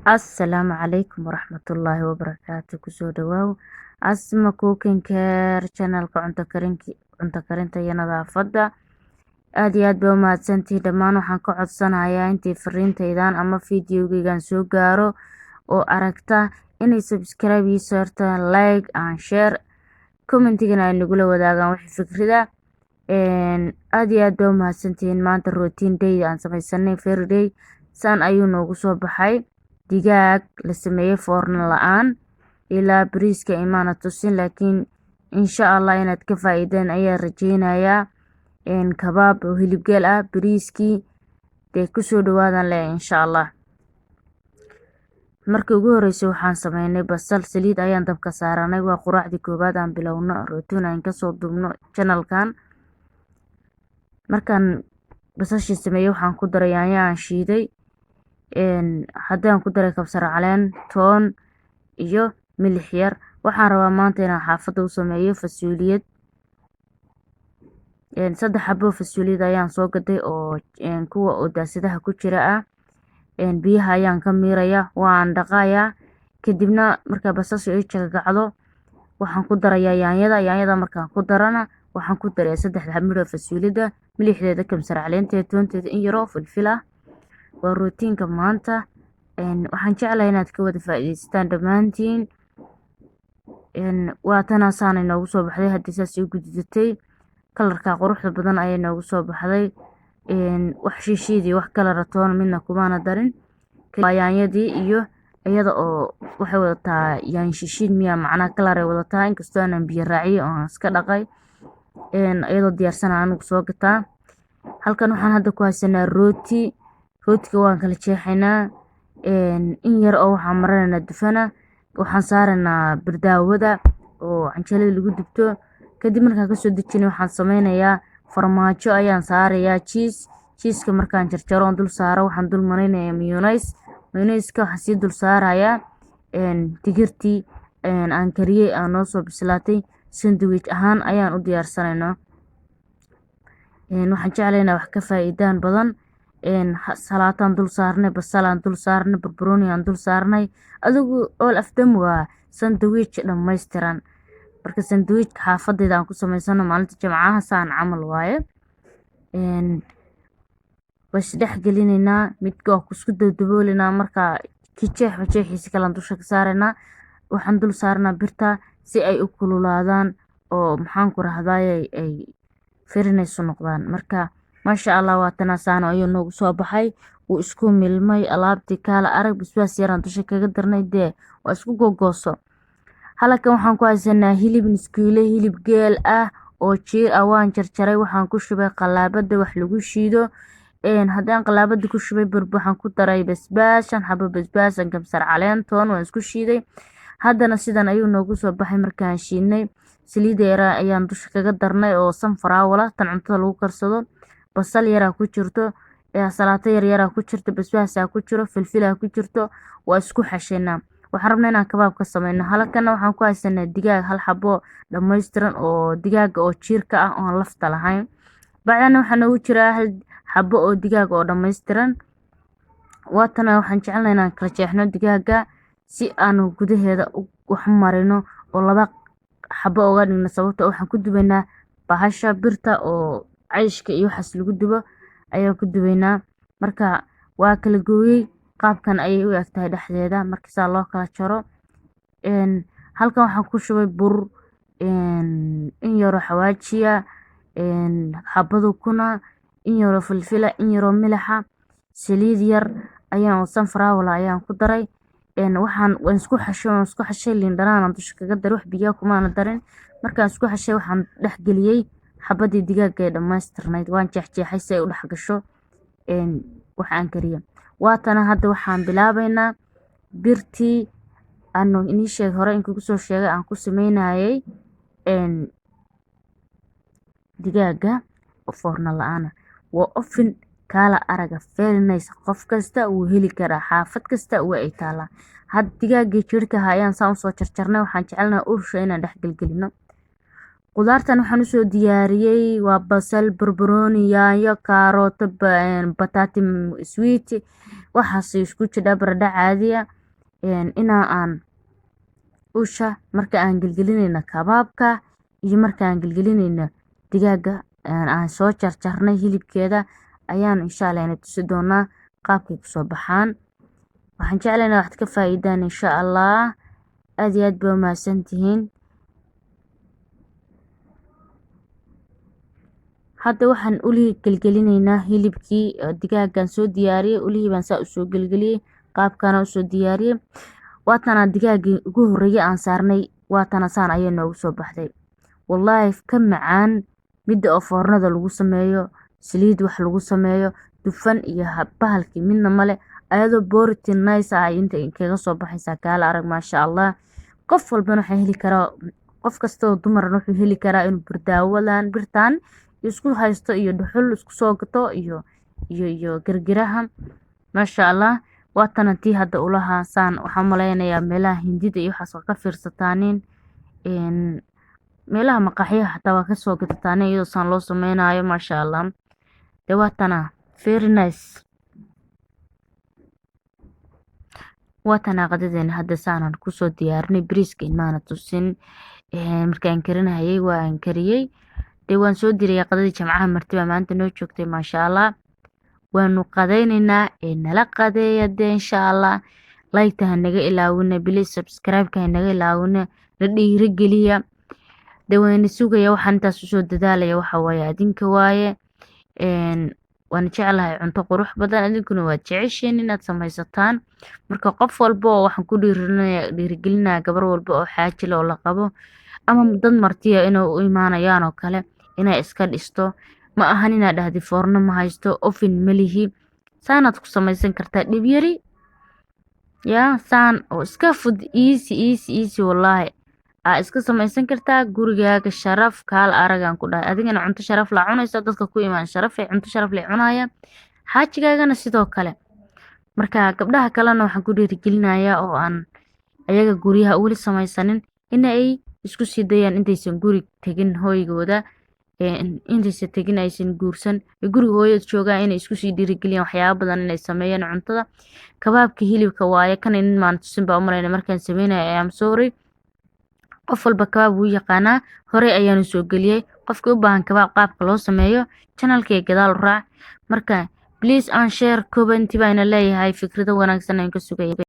Asalaamu calaykum waraxmatullaahi wabarakaatu. Kusoo dhawaaw Asma Cooking Care channelka cunto karinta iyo nadaafadda. Aad iyo aad baa umahadsantihiin dhammaan. Waxaan ka codsanayaa intii fariintaydan ama fiidiyowgaygan soo gaaro oo aragta inay subscribe ii saartaan, like and share, commentigana ay nagula wadaagaan wixii fikrida. aad iyo aad baa umahadsantihiin. Maanta routine day aan samaysanay Friday saan ayuu noogu soo baxay digaag la sameeyay foorno la'aan ilaa bariiska imaana tusin, laakiin insha Allah inaad ka faa'iideen ayaa rajeynayaa. kabaab oo hilib geel ah, bariiskii dee kusoo dhawaadan leh insha Allah. Markii ugu horeysay waxaan sameynay basal saliid ayaan dabka saaranay. Waa quraacdii koobaad aan bilowno routine aan kasoo duubno channelkan. Markaan basashii sameeyay waxaan ku daray yaanyo aan shiiday, haddaan ku daray kabsar caleen, toon iyo milix yar. Waxaan rabaa maanta inaan xaafadda u sameeyo fasuuliyad. 3 xabo fasuuliyad ayaan soo gaday oo kuwa oo daasadaha ku jira ah. biyaha ayaan ka miiraya, waan dhaqayaa. Kadibna marka basasha ay jilcado waxaan ku darayaa yaanyada markaan ku darana waxaan ku darayaa 3 xabo oo fasuuliyada, milixdeeda, kabsar caleenteeda, toonteeda in yar oo filfil ah. Waa routine-ka maanta. waxaan jeclahay inaad ka wada faa'iidaystaan dhammaantiin. waa tan asaan inoogu soo baxday haddii saas u gududatay. kalarka quruxda badan ayay noogu soo baxday. wax shiishiidii wax kala toona midna kumaana darin. yaanyadii iyo iyada oo waxay wadataa yaan shiishiid miya macnaa kalar ay wadataa, inkastoo aanan biyo raaciyay oo iska dhaqay. iyadoo diyaarsan anigu soo gataa. halkan waxaan hadda ku haysanaa rooti. rootiga waan kala jeexaynaa. in yar oo waxaan marinaynaa dufana. waxaan saaraynaa birdaawada oo canjeelada lagu dubto. kadib markaan kasoo dejinay waxaan sameynayaa farmaajo ayaan saarayaa cheese-ka markaan jarjaro dul saaro waxaan dul marinayaa mayonnaise-ka waxaan sii dul saarayaa digirtii aan kariyay aan noo soo bislaatay. sandwich ahaan ayaan u diyaarsanaynaa. waxaan jeclahay inaa wax ka faa'iidaan badan. salaataan dul saarnay, basalaan dul saarnay, barbarooni aan dul saarnay. adigu all of them waa sandwich dhammaystiran. marka sandwich-ka xaafadayda aan ku samaysano maalinta Jimcaha saan camal waaye. was dhex gelinaynaa midka oo isku daboolinaa. marka jeexiisa kale dusha ka saaraynaa. waxaan dul saarnaa birta si ay u kululaadaan oo maxaan ku rahdaay ay firinayso noqdaan. marka maasha Allah waa tan asaan ayuu noogu soo baxay. wuu isku milmay alaabtii kala arag bisbaas yaraan dusha kaga darnay dee waa isku gogooso. halkan waxaan ku haysanaa hilib niskiile hilib geel ah oo jiir ah waan jarjaray. waxaan ku shubay qalaabada wax lagu shiido. haddaan qalaabada ku shubay waxaan ku daray basbaas, 5 xabo basbaas, kabsar caleen, toon waan isku shiiday. haddana sidan ayuu noogu soo baxay markaan shiidnay. saliid yar ayaan dusha kaga darnay oo sunflower tan cuntada lagu karsado. basal yar ku jirto, salaato yar ku jirto, basbaas ku jiro, filfil ku jirto. waa isku xashaynaa. waxaan rabnaa inaan kabaab ka sameyno. halkan waxaan ku haysanaa digaag 1 xabo dhammaystiran oo digaaga oo jiirka ah oo lafta lahayn. bacdana waxaa noogu jira 1 xabo oo digaag oo dhammaystiran. waatana waxaan jeclahay inaan kala jeexno digaaga si aanu gudaheeda wax marino oo 2 xabo uga dhigno, sababtoo waxaan ku dubaynaa bahasha birta oo cayshka iyo waxaas lagu dubo ayaan ku dubaynaa. marka waa kala gooyay qaabkan ayay u egtahay dhexdeeda markii saa loo kala jaro. halkan waxaan ku shubay bur, in yar oo xawaajiya, xabado kuna, in yar oo filfila, in yar oo milixa, saliid yar ayaan sunflower ayaan ku daray. waan isku xashay liin dhanaan dusha kaga daray, wax biyo kumaana darin. markaan isku xashay waxaan dhex geliyay xabadii digaaga ee dhammaystirnayd. waan jeexjeexay si ay u dhex gasho wax aan kariyo. waatana hadda waxaan bilaabaynaa birtii aanu inii sheegay hore inkugu soo sheegay aan ku sameynayay digaaga oo foorno la'aan. waa oven kala araga very nice. qof kasta wuu heli karaa, xaafad kasta waa ay taalaa. had digaagii jirka ayaan saan u soo jarjarnay. waxaan jecelnahay ursha inaan dhex gelgelino. qudaartan waxaan usoo diyaariyey waa basal, barbarooni, yaanyo, kaarooto, bataati sweet, waxaas isku jira baradho caadiya. Inaa aan usha marka aan gelgelinayna kabaabka iyo marka aan gelgelinayna digaaga aan soo jarjarnay hilibkeeda ayaan insha Allah ina tusi doonaa qaabkay kusoo baxaan. Waxaan jeclahay inaad wax ka faa'iidaan insha Allah. aad iyo aad baa mahadsantihiin. Hadda waxaan uli gelgelinaynaa hilibkii digaagan soo diyaariyey. Ulihii baan saa usoo gelgeliyey, qaabkana usoo diyaariyey. Waatana digaagii ugu horreeyay aan saarnay, waatana saan ayay noogu soo baxday. Wallaahi ka macaan midda oo foornada lagu sameeyo, saliid wax lagu sameeyo, dufan iyo bahalkii midna male. Ayadoo borotiin nice ah inta kaga soo baxaysa kaala arag maasha Allah. Qof walbana waxay heli karaa, qof kasta oo dumar wuxuu heli karaa inuu birtaan isku haysto iyo dhuxul isku soo gato iyo gargiraha maasha Allah. Waatana tii hadda ulaha saan waxaan maleynayaa meelaha Hindida iyo waxaas ka fiirsataanin meelaha maqaaxiyaha xataa waa ka soo gatataan iyadoo saan loo sameynayo maasha Allah. Waatana very nice. Waatana qadadeena hadda saanan kusoo diyaarinay bariiska inaan tusin markaan karinayay waan kariyay. waan soo diriyay qadadii jamcaha martiba maanta noo joogtay maasha Allah. waanu qadaynaynaa nala qadeeya insha Allah. like ha naga ilaawina, please subscribe ka naga ilaawina, la dhiirigeliya. wayna sugaya waxaan intaas usoo dadaalaya waxa waaye adinka waaye. waan jeclahay cunto qurux badan, adinkuna waa jeceshiin inaad samaysataan. marka qof walba oo waxaan ku dhiirigelinayaa gabar walba oo xaaji leh oo la qabo ama dad martiya inay u imaanayaan oo kale inay iska dhisto. ma ahan inaad dhahdi foorno ma haysto, oven ma lihi. saanaad ku samaysan kartaa dhib yari saan oo iska fud easy wallaahi iska samaysan kartaa gurigaaga. sharaf kaal aragaan ku dhahay, adigana cunto sharaf la cunaysa, dadka ku imaan sharaf cunto sharaf la cunaya, xaajigaagana sidoo kale. marka gabdhaha kalena waxaan ku dhiirigelinayaa oo aan ayaga guryaha weli samaysanin in ay isku sii dayaan intaysan guri tegin hooygooda, intaysan tegin aysan guursan guriga hooyada joogaan inay isku sii dhiirigeliyaan waxyaabo badan inay sameeyaan cuntada. kabaabka hilibka waaye kan in maan tusin baa u malaynay markaan sameynayay am sorry. qof walba kabaab wuu yaqaanaa, hore ayaanu soo geliyey. qofkii u baahan kabaab qaabka loo sameeyo channelkay gadaal raac. marka please and share comment baa ina leeyahay fikrado wanaagsan aan ka sugayay.